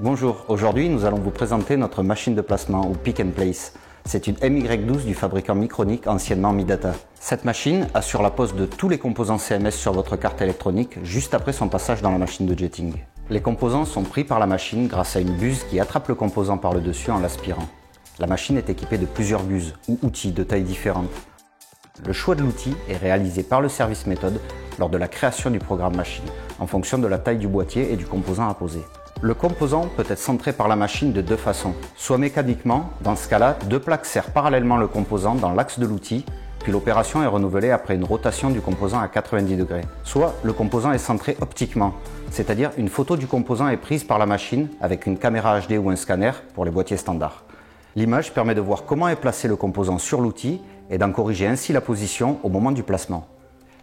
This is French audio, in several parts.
Bonjour, aujourd'hui nous allons vous présenter notre machine de placement ou Pick and Place. C'est une MY12 du fabricant Micronic, anciennement Midata. Cette machine assure la pose de tous les composants CMS sur votre carte électronique juste après son passage dans la machine de jetting. Les composants sont pris par la machine grâce à une buse qui attrape le composant par le dessus en l'aspirant. La machine est équipée de plusieurs buses ou outils de tailles différentes. Le choix de l'outil est réalisé par le service méthode lors de la création du programme machine, en fonction de la taille du boîtier et du composant à poser. Le composant peut être centré par la machine de deux façons, soit mécaniquement, dans ce cas-là, deux plaques serrent parallèlement le composant dans l'axe de l'outil, puis l'opération est renouvelée après une rotation du composant à 90 degrés. Soit le composant est centré optiquement, c'est-à-dire une photo du composant est prise par la machine avec une caméra HD ou un scanner pour les boîtiers standards. L'image permet de voir comment est placé le composant sur l'outil et d'en corriger ainsi la position au moment du placement.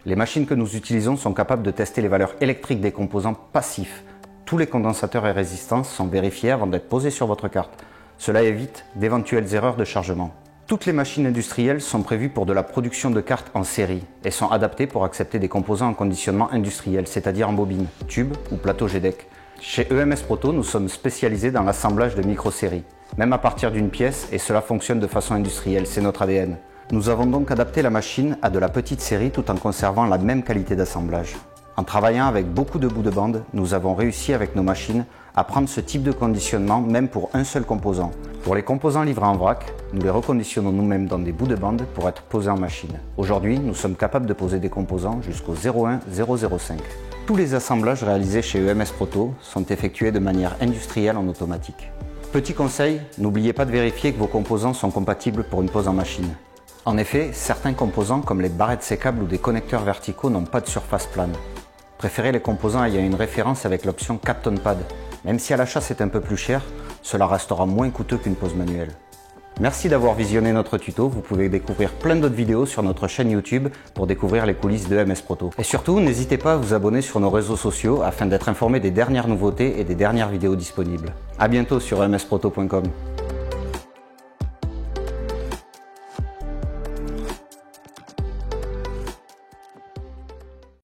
Les machines que nous utilisons sont capables de tester les valeurs électriques des composants passifs. Tous les condensateurs et résistances sont vérifiés avant d'être posés sur votre carte. Cela évite d'éventuelles erreurs de chargement. Toutes les machines industrielles sont prévues pour de la production de cartes en série et sont adaptées pour accepter des composants en conditionnement industriel, c'est-à-dire en bobine, tube ou plateau GDEC. Chez EMS Proto, nous sommes spécialisés dans l'assemblage de micro-séries, même à partir d'une pièce, et cela fonctionne de façon industrielle, c'est notre ADN. Nous avons donc adapté la machine à de la petite série tout en conservant la même qualité d'assemblage. En travaillant avec beaucoup de bouts de bande, nous avons réussi avec nos machines à prendre ce type de conditionnement même pour un seul composant. Pour les composants livrés en vrac, nous les reconditionnons nous-mêmes dans des bouts de bande pour être posés en machine. Aujourd'hui, nous sommes capables de poser des composants jusqu'au 01005. Tous les assemblages réalisés chez EMS Proto sont effectués de manière industrielle en automatique. Petit conseil, n'oubliez pas de vérifier que vos composants sont compatibles pour une pose en machine. En effet, certains composants comme les barrettes sécables ou des connecteurs verticaux n'ont pas de surface plane. Préférez les composants ayant une référence avec l'option Capton Pad. Même si à l'achat c'est un peu plus cher, cela restera moins coûteux qu'une pose manuelle. Merci d'avoir visionné notre tuto, vous pouvez découvrir plein d'autres vidéos sur notre chaîne YouTube pour découvrir les coulisses de EMS Proto. Et surtout, n'hésitez pas à vous abonner sur nos réseaux sociaux afin d'être informé des dernières nouveautés et des dernières vidéos disponibles. A bientôt sur emsproto.com.